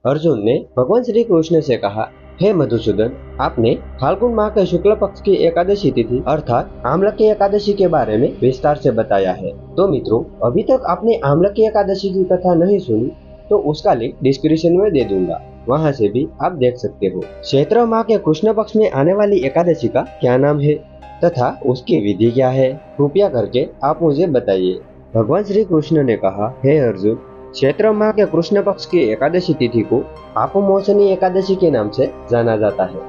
अर्जुन ने भगवान श्री कृष्ण से कहा, हे मधुसूदन, आपने फाल्गुन माह के शुक्ल पक्ष की एकादशी तिथि अर्थात आम्ल की एकादशी के बारे में विस्तार से बताया है। तो मित्रों, अभी तक आपने आम्ल की एकादशी की कथा नहीं सुनी तो उसका लिंक डिस्क्रिप्शन में दे दूंगा, वहाँ से भी आप देख सकते हो। चैत्र माह के कृष्ण पक्ष में आने वाली एकादशी का क्या नाम है तथा उसकी विधि क्या है, कृपया करके आप मुझे बताइए। भगवान श्री कृष्ण ने कहा, हे अर्जुन, चैत्र माह के कृष्ण पक्ष की एकादशी तिथि को पापमोचनी एकादशी के नाम से जाना जाता है।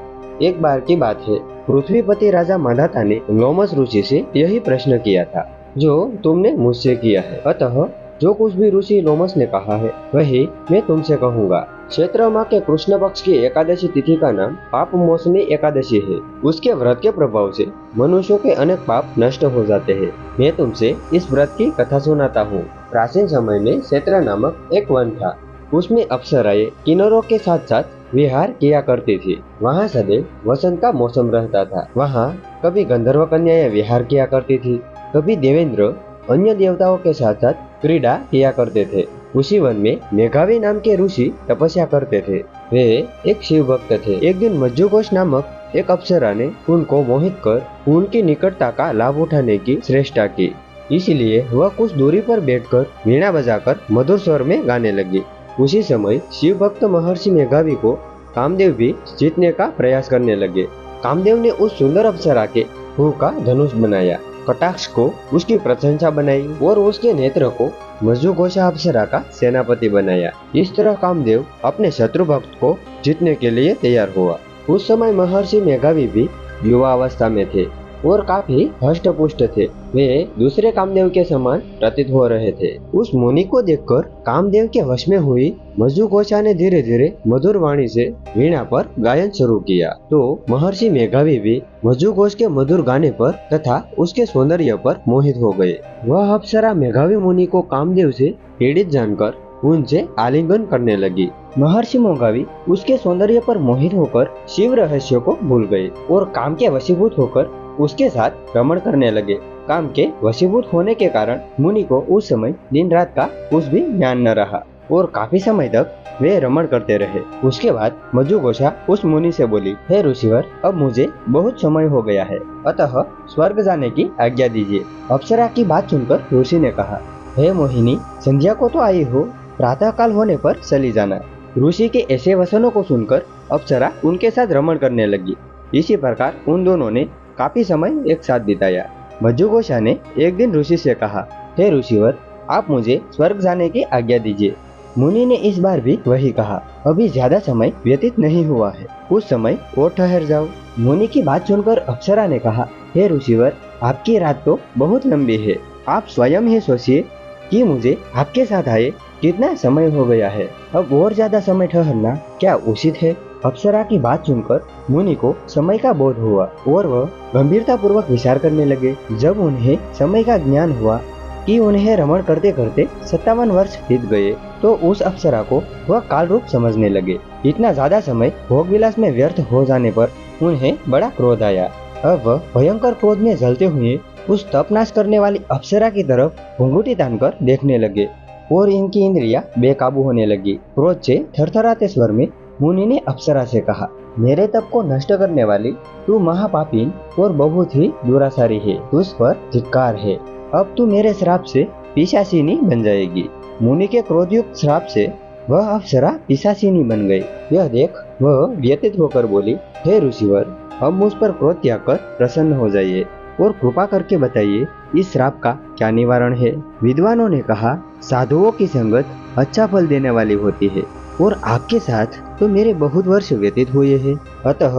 एक बार की बात है, पृथ्वीपति राजा मांधाता ने लोमस ऋषि से यही प्रश्न किया था जो तुमने मुझसे किया है। अतः जो कुछ भी ऋषि लोमस ने कहा है वही मैं तुमसे कहूँगा। चैत्र माह के कृष्ण पक्ष की एकादशी तिथि का नाम पापमोचनी एकादशी है। उसके व्रत के प्रभाव से मनुष्यों के अनेक पाप नष्ट हो जाते हैं। मैं तुमसे इस व्रत की कथा सुनाता हूँ। प्राचीन समय में चैत्र नामक एक वन था। उसमें अप्सराएं किन्नरों के साथ साथ विहार किया करती थी। वहाँ सदैव वसंत का मौसम रहता था। वहाँ कभी गंधर्व कन्याएं विहार किया करती थी, कभी देवेंद्र अन्य देवताओं के साथ साथ क्रीड़ा किया करते थे। उसी वन में मेघावी नाम के ऋषि तपस्या करते थे। वे एक शिव भक्त थे। एक दिन मज्जुघोष नामक एक अप्सरा ने उनको मोहित कर उनकी निकटता का लाभ उठाने की चेष्टा की। इसलिए वह कुछ दूरी पर बैठकर वीणा बजाकर मधुर स्वर में गाने लगी। उसी समय शिव भक्त महर्षि मेघावी को कामदेव भी जीतने का प्रयास करने लगे। कामदेव ने उस सुंदर अप्सरा के मुंह का धनुष बनाया, कटाक्ष को उसकी प्रशंसा बनाई और उसके नेत्र को मज्जुघोषा अप्सरा का सेनापति बनाया। इस तरह कामदेव अपने शत्रु भक्त को जीतने के लिए तैयार हुआ। उस समय महर्षि मेघावी भी युवा अवस्था में थे और काफी हष्ट पुष्ट थे। वे दूसरे कामदेव के समान प्रतीत हो रहे थे। उस मुनि को देखकर कामदेव के वश में हुई मज्जुघोषा ने धीरे धीरे मधुर वाणी से वीणा पर गायन शुरू किया। तो महर्षि मेघावी भी मज्जुघोष के मधुर गाने पर तथा उसके सौंदर्य पर मोहित हो गए। वह अप्सरा मेघावी मुनि को कामदेव से पीड़ित जानकर उनसे आलिंगन करने लगी। महर्षि मेघावी उसके सौंदर्य पर मोहित होकर शिव रहस्य को भूल गए और काम के वशीभूत होकर उसके साथ रमण करने लगे। काम के वशीभूत होने के कारण मुनि को उस समय दिन रात का कुछ भी ज्ञान न रहा और काफी समय तक वे रमण करते रहे। उसके बाद मज्जुघोषा उस मुनि से बोली, हे ऋषिवर, अब मुझे बहुत समय हो गया है, अतः स्वर्ग जाने की आज्ञा दीजिए। अप्सरा की बात सुनकर ऋषि ने कहा, हे मोहिनी, संध्या को तो आई हो, प्रातः काल होने पर चली जाना। ऋषि के ऐसे वचनों को सुनकर अप्सरा उनके साथ रमण करने लगी। इसी प्रकार उन दोनों ने काफी समय एक साथ बिताया। मज्जुघोषा ने एक दिन ऋषि से कहा, हे ऋषिवर, आप मुझे स्वर्ग जाने की आज्ञा दीजिए। मुनि ने इस बार भी वही कहा, अभी ज्यादा समय व्यतीत नहीं हुआ है, कुछ समय और ठहर जाओ। मुनि की बात सुनकर अप्सरा ने कहा, हे ऋषिवर, आपकी रात तो बहुत लंबी है, आप स्वयं ही सोचिए कि मुझे आपके साथ आए कितना समय हो गया है, अब और ज्यादा समय ठहरना क्या उचित है? अप्सरा की बात सुनकर मुनि को समय का बोध हुआ और वह गंभीरता पूर्वक विचार करने लगे। जब उन्हें समय का ज्ञान हुआ कि उन्हें रमण करते करते 57 वर्ष बीत गए, तो उस अप्सरा को वह काल रूप समझने लगे। इतना ज्यादा समय भोग विलास में व्यर्थ हो जाने पर उन्हें बड़ा क्रोध आया। अब वह भयंकर क्रोध में जलते हुए उस तपनाश करने वाली अप्सरा की तरफ घुंघरूटी तानकर देखने लगे और इनकी इंद्रियां बेकाबू होने लगी। क्रोध से थरथराते स्वर में मुनि ने अप्सरा से कहा, मेरे तप को नष्ट करने वाली तू महापापीन और बहुत ही दुराचारी है, तुझ पर धिक्कार है। अब तू मेरे श्राप से पिशाचिनी बन जाएगी। मुनि के क्रोधयुक्त श्राप से वह अप्सरा पिशाचिनी बन गई। यह देख वह व्यथित होकर बोली, हे ऋषिवर, अब मुझ पर क्रोध त्याग कर प्रसन्न हो जाइए और कृपा करके बताइए इस श्राप का क्या निवारण है। विद्वानों ने कहा, साधुओं की संगत अच्छा फल देने वाली होती है और आपके साथ तो मेरे बहुत वर्ष व्यतीत हुए हैं, अतः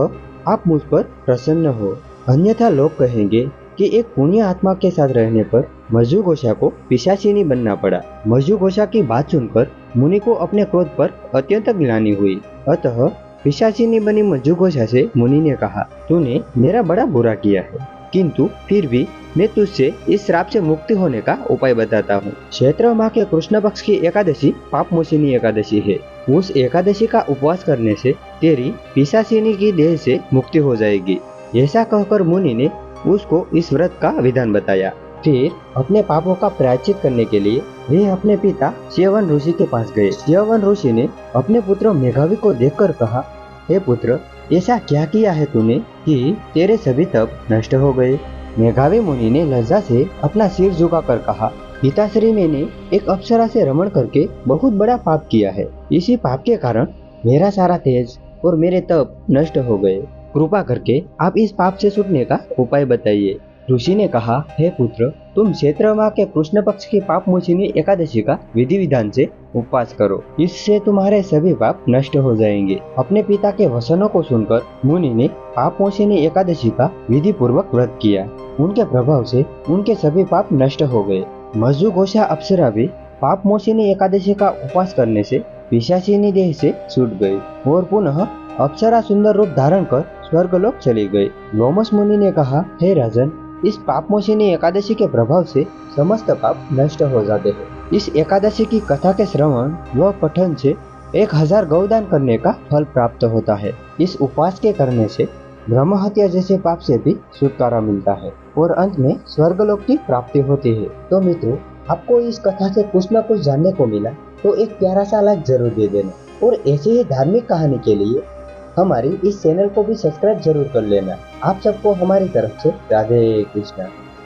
आप मुझ पर प्रसन्न हो, अन्यथा लोग कहेंगे कि एक पुण्य आत्मा के साथ रहने पर मज्जुघोषा को पिशाचिनी बनना पड़ा। मज्जुघोषा की बात सुनकर मुनि को अपने क्रोध पर अत्यंत ग्लानि हुई, अतः पिशाचिनी बनी मज्जुघोषा से मुनि ने कहा, तूने मेरा बड़ा बुरा किया है, किंतु फिर भी मैं तुझसे इस श्राप से मुक्ति होने का उपाय बताता हूँ। चैत्र माह के कृष्ण पक्ष की एकादशी पापमोचनी एकादशी है। उस एकादशी का उपवास करने से तेरी पिशाचिनी की देह से मुक्ति हो जाएगी। ऐसा कहकर मुनि ने उसको इस व्रत का विधान बताया। फिर अपने पापों का प्रायश्चित करने के लिए वे अपने पिता च्यवन ऋषि के पास गए। च्यवन ऋषि ने अपने पुत्र मेघावी को देखकर कहा, हे पुत्र, ऐसा क्या किया है तूने कि तेरे सभी तप नष्ट हो गए। मेघावी मुनि ने लज्जा से अपना सिर झुकाकर कहा, पिताश्री, मैंने एक अप्सरा से रमण करके बहुत बड़ा पाप किया है। इसी पाप के कारण मेरा सारा तेज और मेरे तप नष्ट हो गए। कृपा करके आप इस पाप से छूटने का उपाय बताइए। ऋषि ने कहा, हे पुत्र, तुम चैत्र माह के कृष्ण पक्ष की पाप मोचिनी एकादशी का विधि विधान से उपवास करो। इससे तुम्हारे सभी पाप नष्ट हो जाएंगे। अपने पिता के वचनों को सुनकर मुनि ने पाप मोचिनी एकादशी का विधि पूर्वक व्रत किया। उनके प्रभाव से उनके सभी पाप नष्ट हो गए। मज्जुघोषा अप्सरा भी पाप मोचिनी एकादशी का उपवास करने से पिशाचिनी देह से छूट गई और पुनः अप्सरा सुंदर रूप धारण कर स्वर्गलोक चली गई। लोमस मुनि ने कहा, हे राजन, इस पाप मोचिनी एकादशी के प्रभाव से समस्त पाप नष्ट हो जाते हैं। इस एकादशी की कथा के श्रवण व पठन से 1000 गौदान करने का फल प्राप्त होता है। इस उपवास के करने से ब्रह्म हत्या जैसे पाप से भी छुटकारा मिलता है और अंत में स्वर्गलोक की प्राप्ति होती है। तो मित्रों, आपको इस कथा से कुछ न कुछ जानने को मिला तो एक प्यारा सा लाइक जरूर दे देना और ऐसे ही धार्मिक कहानी के लिए हमारी इस चैनल को भी सब्सक्राइब जरूर कर लेना। आप सबको हमारी तरफ से राधे कृष्णा।